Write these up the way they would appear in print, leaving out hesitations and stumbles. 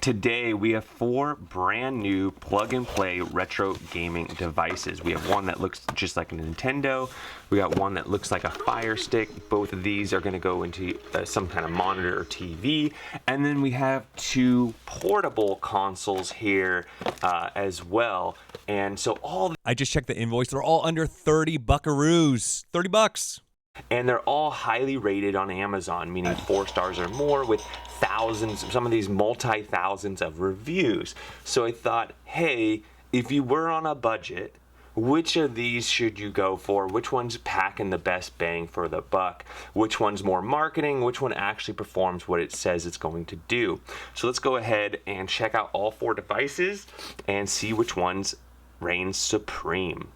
Today we have 4 brand new plug-and-play retro gaming devices. We have one that looks just like a Nintendo. We got one that looks like a Fire Stick. Both of these are going to go into some kind of monitor or TV. And then we have 2 portable consoles here as well. And so I just checked the invoice. They're all under 30 buckaroos. 30 bucks. And they're all highly rated on Amazon, meaning 4 stars or more, with thousands, some of these multi-thousands of reviews. So I thought, hey, if you were on a budget, which of these should you go for? Which one's packing the best bang for the buck? Which one's more marketing? Which one actually performs what it says it's going to do? So let's go ahead and check out all 4 devices and see which ones reign supreme.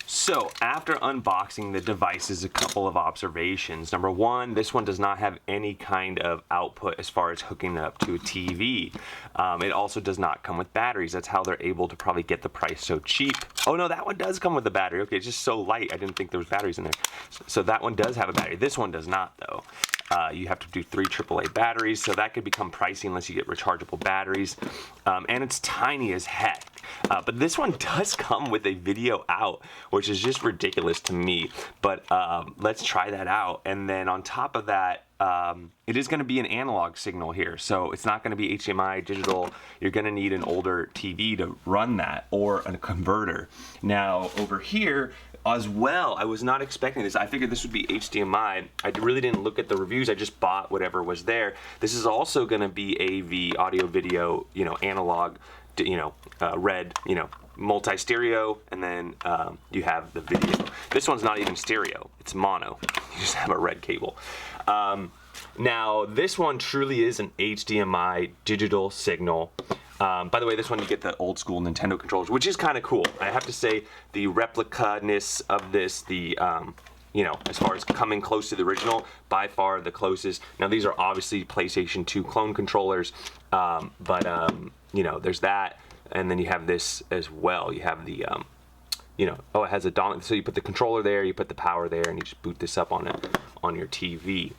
So after unboxing the devices, a couple of observations. Number 1, this one does not have any kind of output as far as hooking it up to a TV. It also does not come with batteries. That's how they're able to probably get the price so cheap. Oh no, that one does come with a battery. Okay, it's just so light. I didn't think there was batteries in there. So that one does have a battery. This one does not though. You have to do 3 AAA batteries, so that could become pricey unless you get rechargeable batteries. And it's tiny as heck. But this one does come with a video out, which is just ridiculous to me. But let's try that out. And then on top of that, it is going to be an analog signal here. So it's not going to be HDMI digital. You're going to need an older TV to run that, or a converter. Now over here as well, I was not expecting this. I figured this would be HDMI. I really didn't look at the reviews. I just bought whatever was there. This is also going to be AV, audio, video, analog, red, multi-stereo, and then you have the video. This one's not even stereo, it's mono. You just have a red cable. Now this one truly is an HDMI digital signal. By the way, this one you get the old school Nintendo controllers, which is kind of cool. I have to say the replica-ness of this, as far as coming close to the original, by far the closest. Now these are obviously PlayStation 2 clone controllers, there's that, and then you have this as well. You have the, it has a dongle, so you put the controller there, you put the power there, and you just boot this up on your TV.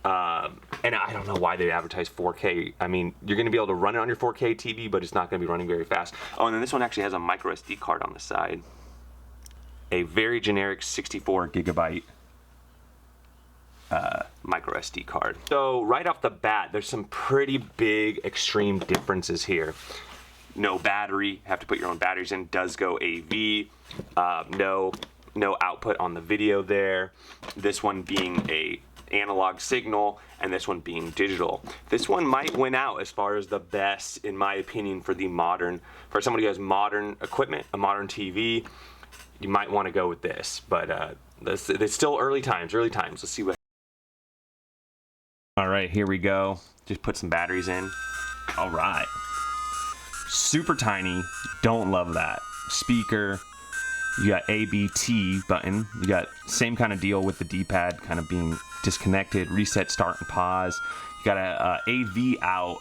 And I don't know why they advertise 4K. I mean, you're going to be able to run it on your 4K TV, but it's not going to be running very fast. Oh, and then this one actually has a micro SD card on the side. A very generic 64 gigabyte micro SD card. So right off the bat, there's some pretty big extreme differences here. No battery, have to put your own batteries in. Does go AV. No output on the video there. This one being a analog signal, and this one being digital. This one might win out as far as the best, in my opinion, for somebody who has modern equipment, a modern TV. You might want to go with this, but it's still early times. Let's see what. All right, here we go. Just put some batteries in. All right. Super tiny. Don't love that. Speaker. You got ABT button. You got same kind of deal with the D-pad kind of being disconnected. Reset, start, and pause. You got a AV out.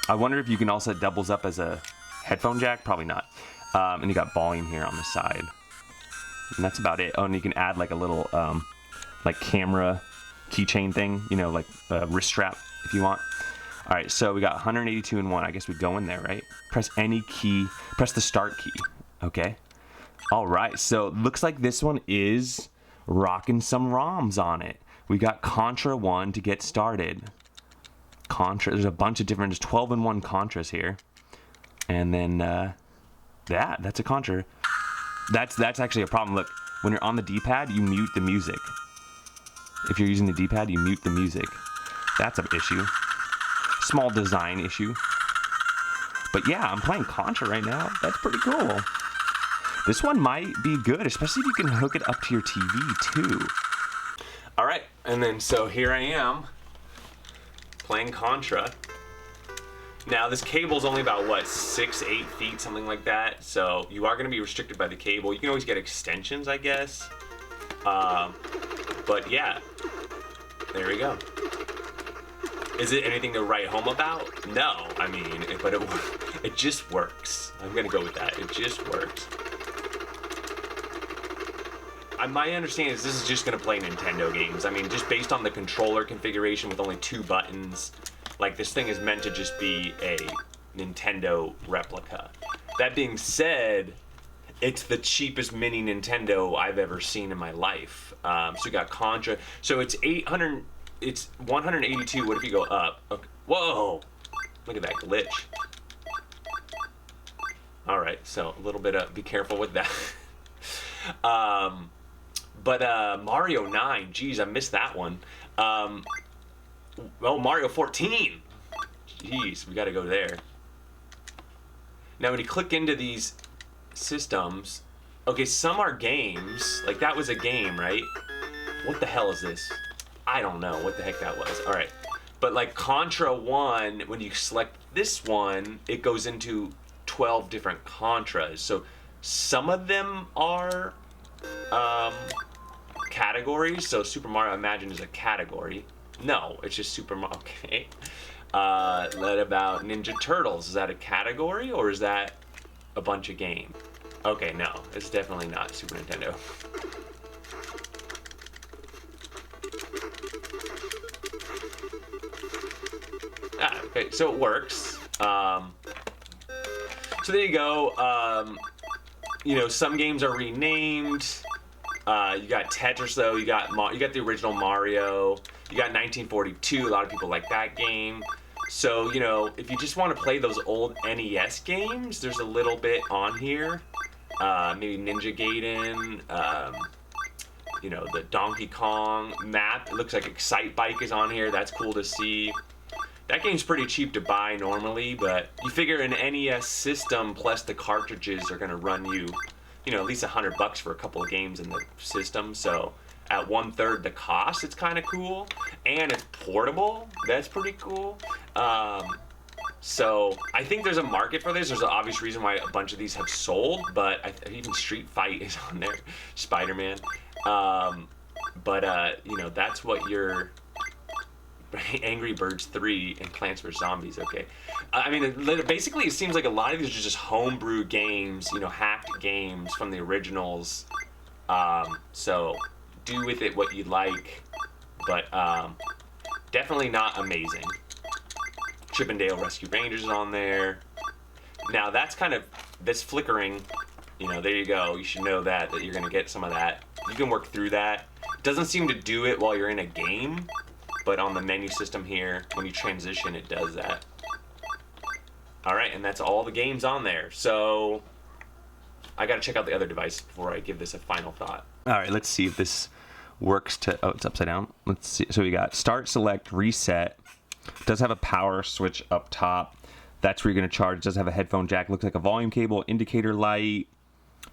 I wonder if you can also doubles up as a headphone jack. Probably not. And you got volume here on the side. And that's about it. Oh, and you can add like a little like camera keychain thing, like a wrist strap if you want. All right, so we got 182 in one. I guess we go in there, right? Press any key. Press the start key. Okay. All right, so looks like this one is rocking some ROMs on it. We got Contra 1 to get started. There's a bunch of different, there's 12 in 1 Contras here. And then, that's a Contra. That's actually a problem. Look, when you're on the D-pad, you mute the music. If you're using the D-pad, you mute the music. That's an issue. Small design issue. But yeah, I'm playing Contra right now. That's pretty cool. This one might be good, especially if you can hook it up to your TV too. All right, and then so here I am playing Contra. Now this cable's only about 6-8 feet, something like that. So you are going to be restricted by the cable. You can always get extensions, I guess. But yeah, there we go. Is it anything to write home about? No, I mean, but it just works. I'm gonna go with that. It just works. my understanding is this is just gonna play Nintendo games. I mean, just based on the controller configuration with only 2 buttons, like this thing is meant to just be a Nintendo replica. That being said, it's the cheapest mini Nintendo I've ever seen in my life. So you got Contra. So it's 800. It's 182. What if you go up? Okay. Whoa! Look at that glitch. All right. So a little bit of be careful with that. But Mario 9. Geez, I missed that one. Oh, Mario 14. Jeez, we got to go there. Now when you click into these systems, okay, some are games. Like that was a game, right? What the hell is this? I don't know what the heck that was. All right, but like Contra 1, when you select this one, it goes into 12 different Contras. So some of them are categories. So Super Mario, I imagine, is a category. No, it's just Super Mario. Okay. What about Ninja Turtles? Is that a category or is that a bunch of games? Okay, no, it's definitely not Super Nintendo. Okay, so it works. So there you go. You know, some games are renamed. You got Tetris though. You got the original Mario. You got 1942. A lot of people like that game. So, you know, if you just want to play those old NES games, there's a little bit on here. Maybe Ninja Gaiden, you know, the Donkey Kong map. It looks like Excite Bike is on here. That's cool to see. That game's pretty cheap to buy normally, but you figure an NES system plus the cartridges are going to run you, you know, at least $100 for a couple of games in the system. So at 1/3 the cost, it's kind of cool, and it's portable. That's pretty cool. So I think there's a market for this. There's an obvious reason why a bunch of these have sold, but even Street Fight is on there, Spider-Man. You know, that's what your Angry Birds 3 and Plants vs. Zombies. Okay, I mean, basically it seems like a lot of these are just homebrew games, you know, hacked games from the originals. So do with it what you like, but definitely not amazing. Chippendale Rescue Rangers is on there. Now that's flickering, you know, there you go. You should know that you're gonna get some of that. You can work through that. It doesn't seem to do it while you're in a game, but on the menu system here, when you transition, it does that. All right, and that's all the games on there. So I gotta check out the other device before I give this a final thought. All right, let's see if this works oh, it's upside down. Let's see. So we got start, select, reset. It does have a power switch up top. That's where you're going to charge. It does have a headphone jack. Looks like a volume cable, indicator light.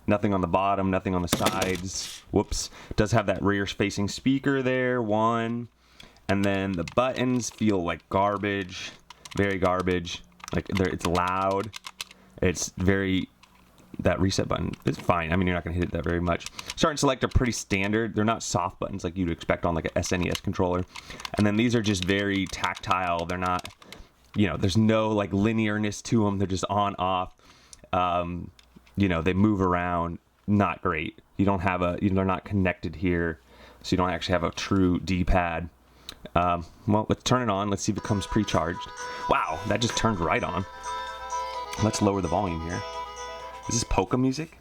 Nothing on the bottom, nothing on the sides. Whoops. It does have that rear-facing speaker there, one. And then the buttons feel like garbage. Very garbage. Like it's loud. It's very... That reset button is fine. I mean, you're not going to hit it that very much. Start and select are pretty standard. They're not soft buttons like you'd expect on like a SNES controller. And then these are just very tactile. They're not, you know, there's no like linearness to them. They're just on, off. You know, they move around. Not great. You don't have they're not connected here. So you don't actually have a true D-pad. Well, let's turn it on. Let's see if it comes pre-charged. Wow, that just turned right on. Let's lower the volume here. Is this polka music?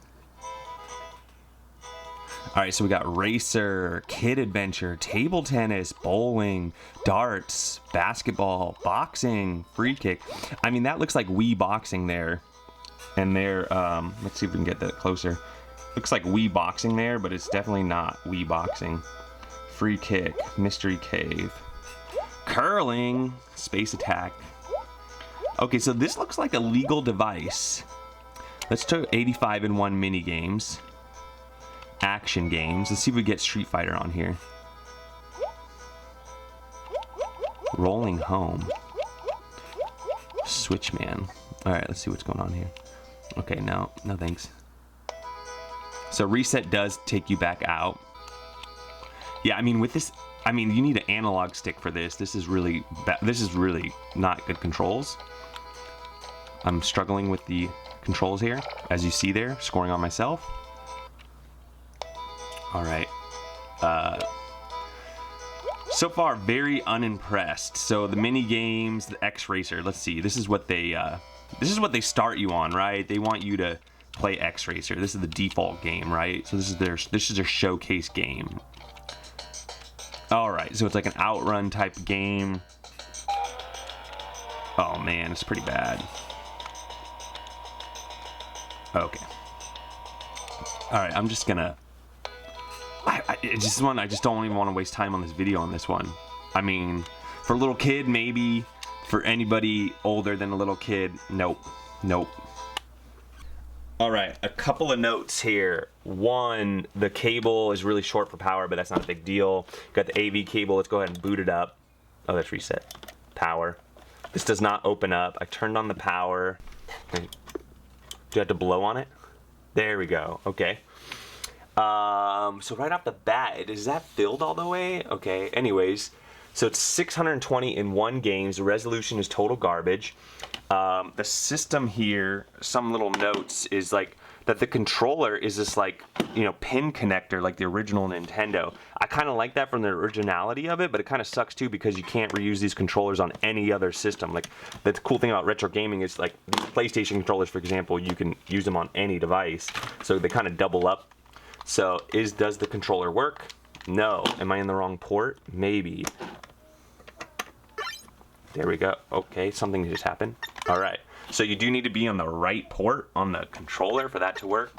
All right, so we got racer, kid adventure, table tennis, bowling, darts, basketball, boxing, free kick. I mean, that looks like Wii boxing there. And there, let's see if we can get that closer. Looks like Wii boxing there, but it's definitely not Wii boxing. Free kick, mystery cave, curling, space attack. Okay, so this looks like a legal device. Let's try 85-in-1 mini games. Action games. Let's see if we get Street Fighter on here. Rolling home. Switchman. Alright, let's see what's going on here. Okay, no thanks. So reset does take you back out. Yeah, I mean with this, I mean you need an analog stick for this. This is really not good controls. I'm struggling with the controls here, as you see there, scoring on myself. All right. So far, very unimpressed. So the mini games, the X Racer. Let's see. This is what they start you on, right? They want you to play X Racer. This is the default game, right? So this is their showcase game. All right. So it's like an outrun type game. Oh man, it's pretty bad. Okay. All right. I'm just gonna. I just don't even want to waste time on this video on this one. I mean, for a little kid, maybe. For anybody older than a little kid, nope. All right, a couple of notes here. One, the cable is really short for power, but that's not a big deal. Got the AV cable. Let's go ahead and boot it up. Oh, that's reset. Power. This does not open up. I turned on the power. Do I have to blow on it? There we go. Okay. So right off the bat, is that filled all the way? Okay, anyways, so it's 620 in one game. The resolution is total garbage. The system here, some little notes, is like that the controller is this like, pin connector like the original Nintendo. I kind of like that from the originality of it, but it kind of sucks too because you can't reuse these controllers on any other system. Like, the cool thing about retro gaming is like these PlayStation controllers, for example, you can use them on any device. So they kind of double up. So, does the controller work? No. Am I in the wrong port? Maybe. There we go. Okay, something just happened. All right. So you do need to be on the right port on the controller for that to work.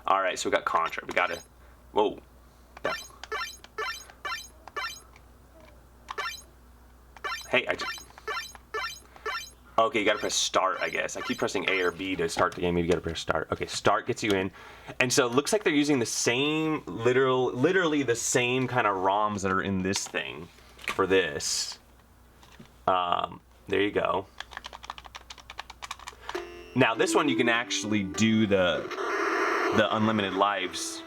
All right, so we got Contra. We gotta. Whoa. Yeah. Hey, okay, you gotta press start, I guess. I keep pressing A or B to start the game. Maybe you gotta press start. Okay, start gets you in. And so it looks like they're using the same, literally the same kind of ROMs that are in this thing for this. There you go. Now this one you can actually do the unlimited lives,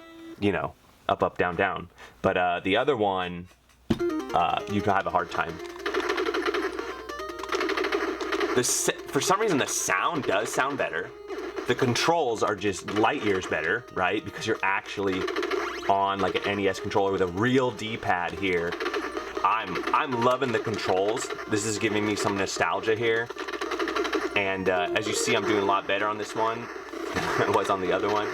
up, up, down, down. But the other one, you can have a hard time. For some reason, the sound does sound better. The controls are just light years better, right? Because you're actually on like an NES controller with a real D-pad here. I'm loving the controls. This is giving me some nostalgia here. And as you see, I'm doing a lot better on this one than I was on the other one.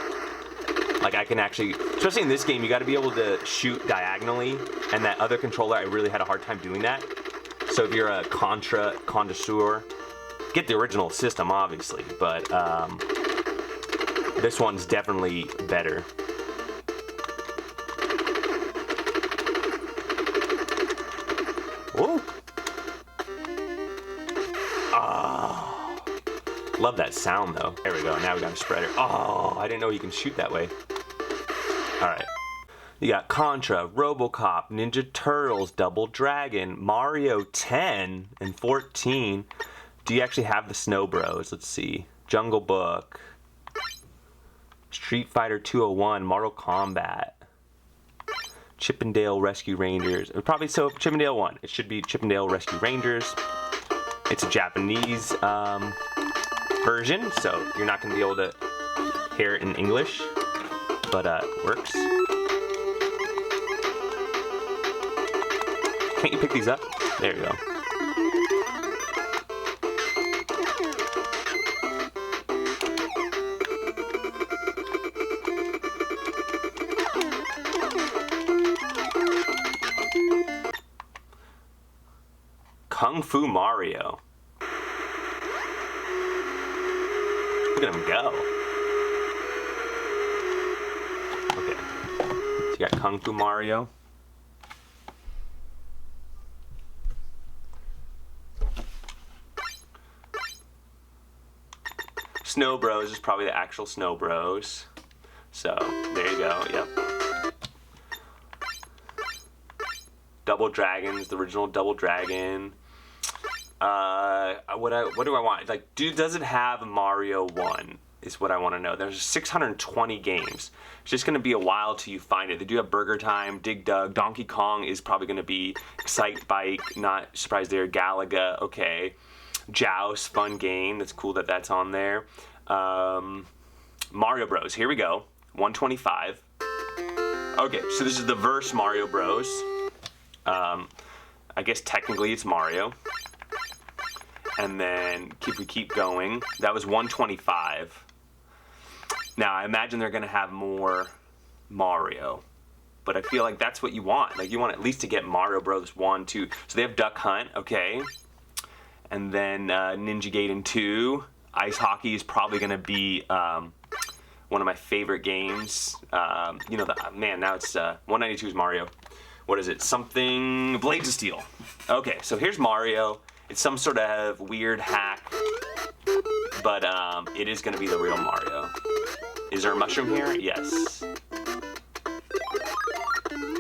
Like, I can actually, especially in this game, you got to be able to shoot diagonally. And that other controller, I really had a hard time doing that. So if you're a Contra connoisseur, get the original system, obviously, but this one's definitely better. Whoa! Oh, love that sound though. There we go. Now we got a spreader. Oh, I didn't know you can shoot that way. All right. You got Contra, RoboCop, Ninja Turtles, Double Dragon, Mario 10 and 14. Do you actually have the Snow Bros? Let's see. Jungle Book, Street Fighter 201, Mortal Kombat, Chip 'n Dale Rescue Rangers. Probably so. Chip 'n Dale 1. It should be Chip 'n Dale Rescue Rangers. It's a Japanese version, so you're not going to be able to hear it in English, but it works. Can't you pick these up? There you go. Kung Fu Mario. Look at him go. Okay. So you got Kung Fu Mario. Snow Bros is probably the actual Snow Bros. So, there you go, yep. Double Dragons, the original Double Dragon. What do I want? Like, does it have Mario 1? Is what I want to know. There's 620 games. It's just going to be a while till you find it. They do have Burger Time, Dig Dug, Donkey Kong is probably going to be Excite Bike, not surprised there, Galaga, okay. Joust, fun game. That's cool that that's on there. Mario Bros. Here we go. 125. Okay, so this is the Verse Mario Bros. I guess technically it's Mario. And then if we keep going, that was 125. Now I imagine they're gonna have more Mario, but I feel like that's what you want. Like you want at least to get Mario Bros. 1, 2. So they have Duck Hunt, okay. And then Ninja Gaiden 2. Ice hockey is probably gonna be one of my favorite games. You know, now it's 192's Mario. What is it? Something Blades of Steel. Okay, so here's Mario. It's some sort of weird hack, but it is going to be the real Mario. Is there a mushroom here? Yes.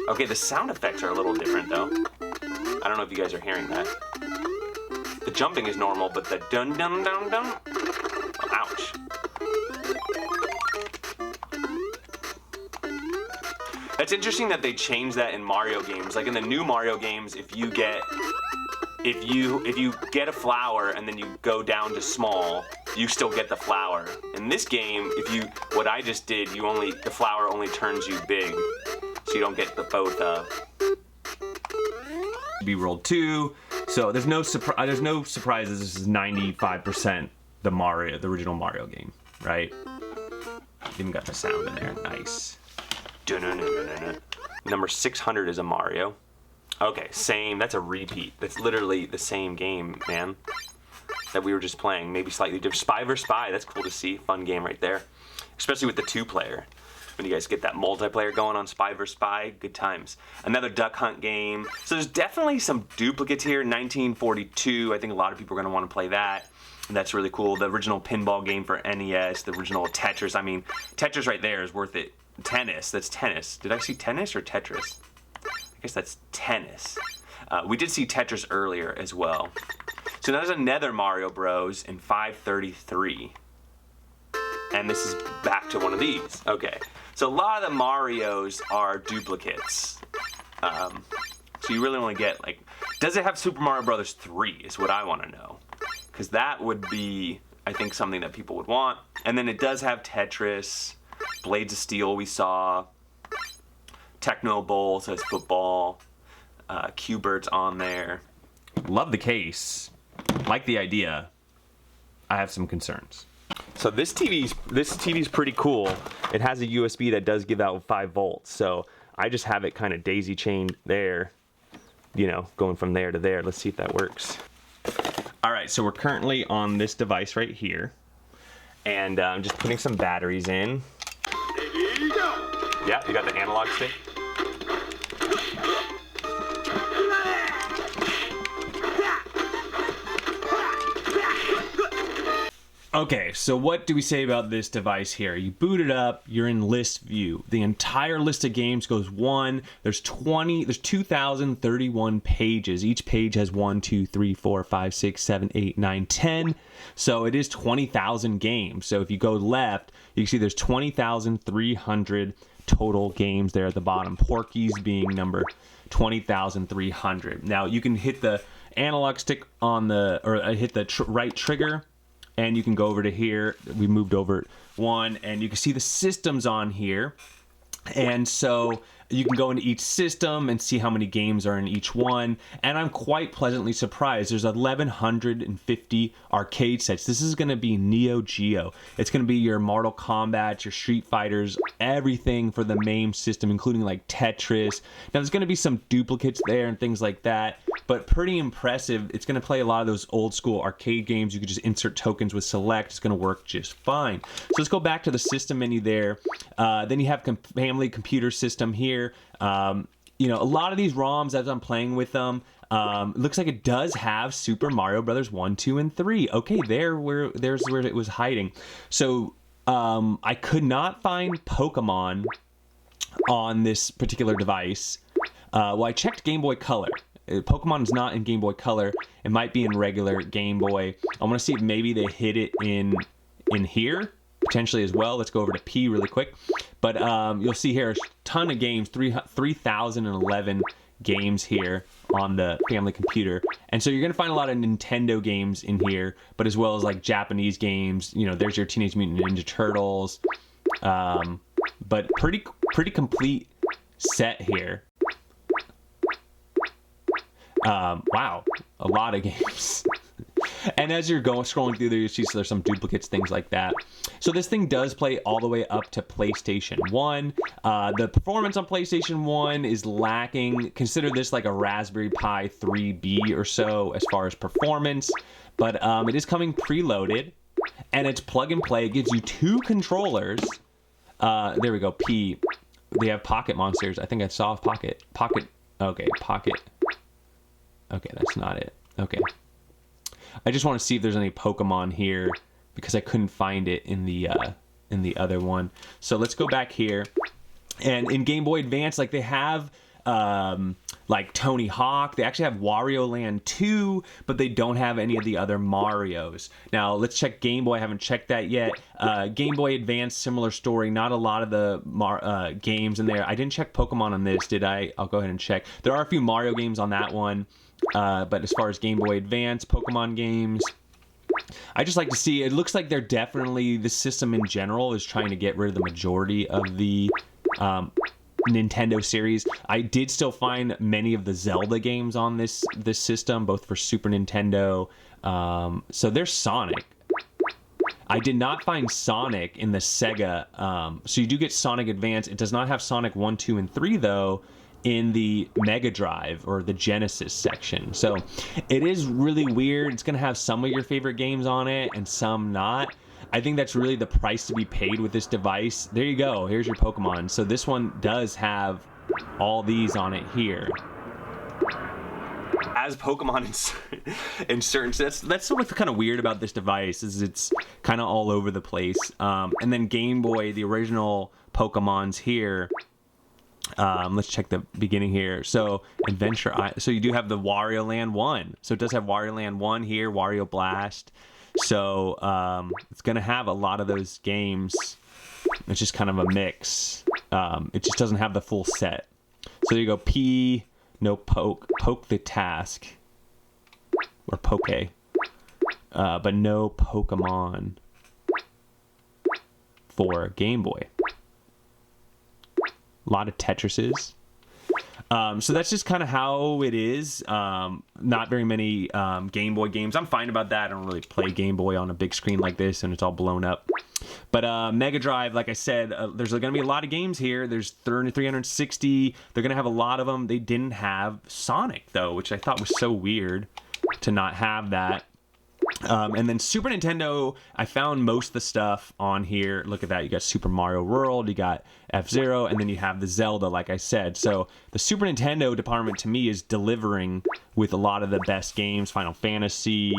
Okay, the sound effects are a little different though. I don't know if you guys are hearing that. The jumping is normal, but the dun dun dun dun. Oh, ouch. It's interesting that they changed that in Mario games. Like in the new Mario games, if you get a flower and then you go down to small, you still get the flower. In this game, what I just did, the flower only turns you big, so you don't get the both. Be rolled 2, so there's no surprises. This is 95% the original Mario game, right? Even got the sound in there, nice. Number 600 is a Mario. Okay, same. That's a repeat. That's literally the same game, man, that we were just playing. Maybe slightly different. Spy vs. Spy. That's cool to see. Fun game right there. Especially with the 2-player. When you guys get that multiplayer going on Spy vs. Spy, good times. Another Duck Hunt game. So there's definitely some duplicates here. 1942. I think a lot of people are going to want to play that. And that's really cool. The original pinball game for NES. The original Tetris. I mean, Tetris right there is worth it. Tennis. That's tennis. Did I see tennis or Tetris? I guess that's tennis. We did see Tetris earlier as well. So there's another Mario Bros. In 533. And this is back to one of these. Okay. So a lot of the Marios are duplicates. So you really only get, like... Does it have Super Mario Bros. 3 is what I want to know. Because that would be, I think, something that people would want. And then it does have Tetris, Blades of Steel we saw, Techno Bowl says football, Q-Bert's on there. Love the case. Like the idea. I have some concerns. So this TV's pretty cool. It has a USB that does give out 5 volts. So I just have it kind of daisy chained there, you know, going from there to there. Let's see if that works. All right, so we're currently on this device right here. And I'm just putting some batteries in. Yeah, you got the analog stick. Okay, so what do we say about this device here? You boot it up, you're in list view. The entire list of games goes 1. There's 2,031 pages. Each page has 1, 2, 3, 4, 5, 6, 7, 8, 9, 10. So it is 20,000 games. So if you go left, you can see there's 20,300 total games there at the bottom. Porky's being number 20,300. Now you can hit the analog stick on hit the right trigger, and you can go over to here. We moved over 1, and you can see the systems on here. And so you can go into each system and see how many games are in each one. And I'm quite pleasantly surprised. There's 1,150 arcade sets. This is going to be Neo Geo. It's going to be your Mortal Kombat, your Street Fighters, everything for the MAME system, including like Tetris. Now there's going to be some duplicates there and things like that, but pretty impressive. It's going to play a lot of those old school arcade games. You could just insert tokens with select. It's going to work just fine. So let's go back to the system menu there. Then you have family computer system here. You know, a lot of these ROMs as I'm playing with them, looks like it does have Super Mario Brothers 1, 2, and 3. Okay, there's where it was hiding. So I could not find Pokemon on this particular device. Well, I checked Game Boy Color. Pokemon is not in Game Boy Color. It might be in regular Game Boy. I want to see if maybe they hid it in here potentially as well. Let's go over to P really quick. But you'll see here a ton of games, 3,011 games here on the family computer. And so you're going to find a lot of Nintendo games in here, but as well as like Japanese games. You know, there's your Teenage Mutant Ninja Turtles, but pretty complete set here. Wow, a lot of games. And as you're scrolling through there, you see there's some duplicates, things like that. So this thing does play all the way up to PlayStation 1. The performance on PlayStation 1 is lacking. Consider this like a Raspberry Pi 3B or so as far as performance. But it is coming preloaded, and it's plug and play. It gives you 2 controllers. There we go, P. They have Pocket Monsters. I think I saw Pocket. Okay, Pocket. Okay, that's not it. Okay. I just want to see if there's any Pokemon here because I couldn't find it in the other one. So let's go back here, and in Game Boy Advance, like they have like Tony Hawk. They actually have Wario Land 2, but they don't have any of the other Marios. Now let's check Game Boy. I haven't checked that yet. Game Boy Advance, similar story. Not a lot of the games in there. I didn't check Pokemon on this, did I? I'll go ahead and check. There are a few Mario games on that one. But as far as Game Boy Advance, Pokemon games, I just like to see, it looks like they're definitely, the system in general is trying to get rid of the majority of the Nintendo series. I did still find many of the Zelda games on this system, both for Super Nintendo. So there's Sonic. I did not find Sonic in the Sega. So you do get Sonic Advance. It does not have Sonic 1, 2, and 3, though, in the Mega Drive or the Genesis section. So it is really weird. It's going to have some of your favorite games on it and some not. I think that's really the price to be paid with this device. There you go. Here's your Pokemon. So this one does have all these on it here. As Pokemon in certain sets. That's what's kind of weird about this device, is it's kind of all over the place. And then Game Boy, the original Pokemon's here. Let's check the beginning here. So Adventure, so you do have the Wario Land 1. So it does have Wario Land 1 here, Wario Blast. So it's going to have a lot of those games. It's just kind of a mix. It just doesn't have the full set. So there you go, P, no poke the task. Or Poke. But no Pokemon for Game Boy. A lot of Tetrises. So that's just kind of how it is. Not very many Game Boy games. I'm fine about that. I don't really play Game Boy on a big screen like this, and it's all blown up. But Mega Drive, like I said, there's going to be a lot of games here. There's 360. They're going to have a lot of them. They didn't have Sonic, though, which I thought was so weird to not have that. And then Super Nintendo, I found most of the stuff on here. Look at that. You got Super Mario World, you got F-Zero, and then you have the Zelda, like I said. So the Super Nintendo department, to me, is delivering with a lot of the best games. Final Fantasy,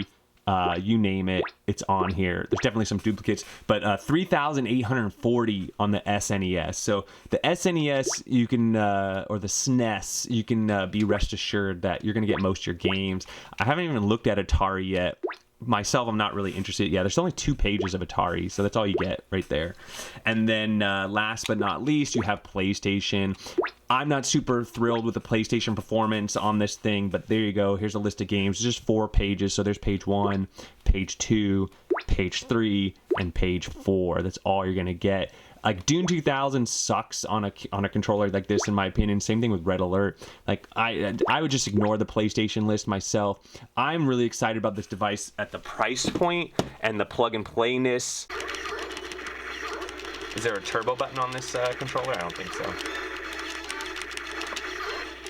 you name it, it's on here. There's definitely some duplicates, but 3,840 on the SNES. So the SNES, you can, or the SNES, you can be rest assured that you're going to get most of your games. I haven't even looked at Atari yet. Myself, I'm not really interested. Yeah, there's only 2 pages of Atari, so that's all you get right there. And then last but not least, you have PlayStation. I'm not super thrilled with the PlayStation performance on this thing, but there you go. Here's a list of games. It's just 4 pages, so there's page 1, page 2, page 3, and page 4. That's all you're gonna get. Like, Dune 2000 sucks on a controller like this, in my opinion. Same thing with Red Alert. Like, I would just ignore the PlayStation list myself. I'm really excited about this device at the price point and the plug-and-playness. Is there a turbo button on this controller? I don't think so.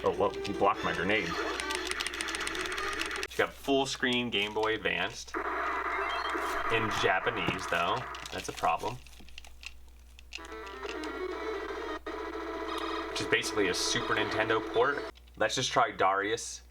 Oh, whoa, he blocked my grenade. You got full-screen Game Boy Advanced. In Japanese, though. That's a problem. Which is basically a Super Nintendo port. Let's just try Darius.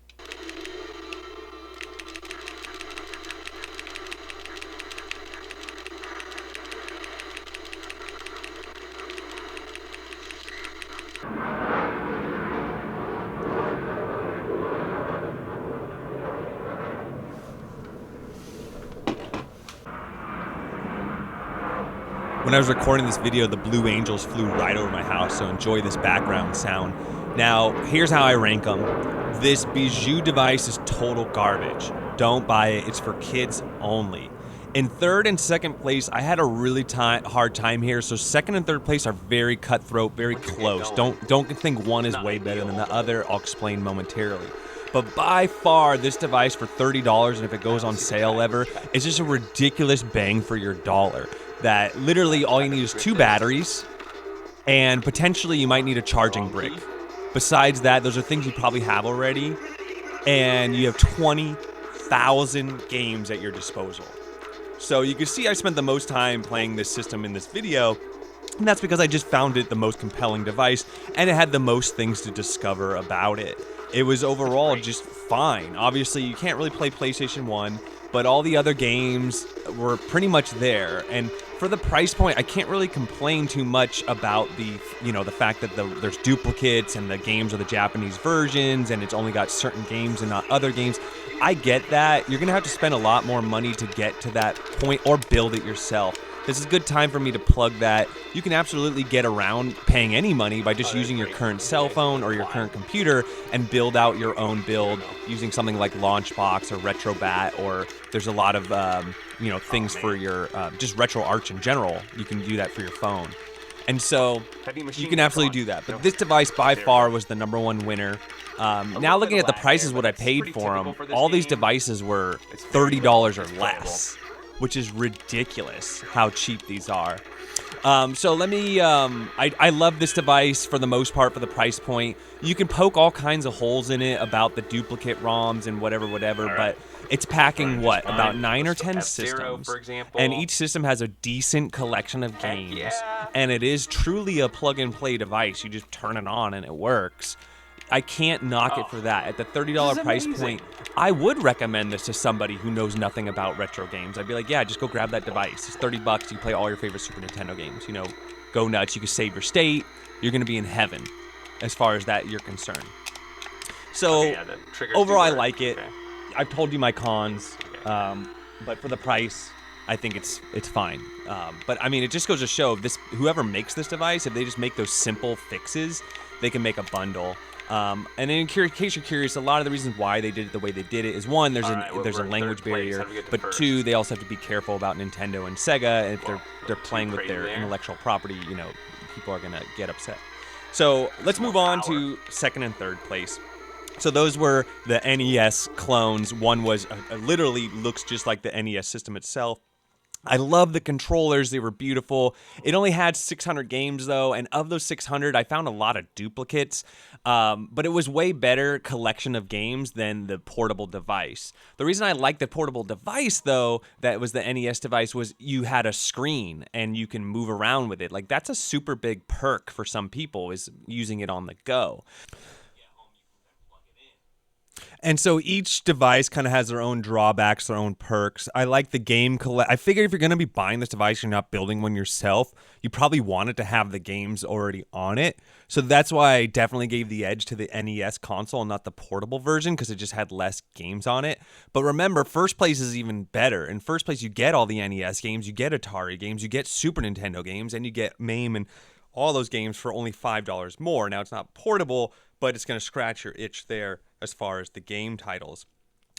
When I was recording this video, the Blue Angels flew right over my house, so enjoy this background sound. Now, here's how I rank them. This Beijue device is total garbage. Don't buy it. It's for kids only. In third and second place, I had a really hard time here. So second and third place are very cutthroat, very close. Don't think one is way better than the other. I'll explain momentarily. But by far, this device for $30, and if it goes on sale ever, is just a ridiculous bang for your dollar. That literally all you need is 2 batteries, and potentially you might need a charging brick. Besides that, those are things you probably have already, and you have 20,000 games at your disposal. So you can see I spent the most time playing this system in this video, and that's because I just found it the most compelling device, and it had the most things to discover about it. It was overall just fine. Obviously, you can't really play PlayStation 1, but all the other games were pretty much there. And for the price point, I can't really complain too much about the fact that there's duplicates and the games are the Japanese versions and it's only got certain games and not other games. I get that. You're going to have to spend a lot more money to get to that point or build it yourself. This is a good time for me to plug that. You can absolutely get around paying any money by just using your current cell phone or your current computer and build out your own build using something like Launchbox or RetroBat, or there's a lot of things for your just RetroArch in general. You can do that for your phone. And so you can absolutely do that. But this device by far was the #1 winner. Now looking at the prices, what I paid for them, all these devices were $30 or less, which is ridiculous how cheap these are. So let me, I love this device for the most part for the price point. You can poke all kinds of holes in it about the duplicate ROMs and whatever, but it's packing about 9 or 10 systems. And each system has a decent collection of games. And it is truly a plug-and-play device. You just turn it on and it works. I can't knock it for that. At the $30 price point, I would recommend this to somebody who knows nothing about retro games. I'd be like, yeah, just go grab that device. It's $30. You can play all your favorite Super Nintendo games. Go nuts. You can save your state. You're going to be in heaven as far as that you're concerned. So overall, I like it. Okay. I've told you my cons, but for the price, I think it's fine. But I mean, it just goes to show whoever makes this device, if they just make those simple fixes, they can make a bundle. And in case you're curious, a lot of the reasons why they did it the way they did it is, one, there's a language barrier, but two, they also have to be careful about Nintendo and Sega. If they're playing with their intellectual property, people are gonna get upset. So let's move on to second and third place. So those were the NES clones. One was literally looks just like the NES system itself. I love the controllers. They were beautiful. It only had 600 games, though, and of those 600, I found a lot of duplicates, but it was way better collection of games than the portable device. The reason I liked the portable device, though, that was the NES device, was you had a screen, and you can move around with it. Like, that's a super big perk for some people, is using it on the go. And so each device kind of has their own drawbacks, their own perks. I like the game I figure if you're going to be buying this device, you're not building one yourself, you probably want it to have the games already on it. So that's why I definitely gave the edge to the NES console and not the portable version, because it just had less games on it. But remember, first place is even better. In first place, you get all the NES games, you get Atari games, you get Super Nintendo games, and you get MAME and all those games for only $5 more. Now, it's not portable, but it's going to scratch your itch there as far as the game titles.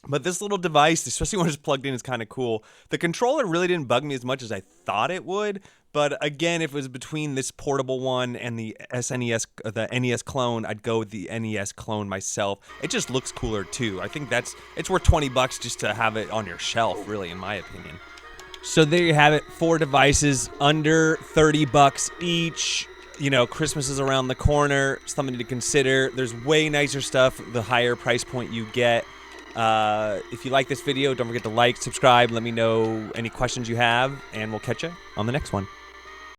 But this little device, especially when it's plugged in, is kind of cool. The controller really didn't bug me as much as I thought it would. But again, if it was between this portable one and the the NES clone, I'd go with the NES clone myself. It just looks cooler too. I think it's worth $20 just to have it on your shelf, really, in my opinion. So there you have it. 4 devices under $30 each. Christmas is around the corner, something to consider. There's way nicer stuff the higher price point you get. If you like this video, don't forget to like, subscribe, let me know any questions you have, and we'll catch you on the next one.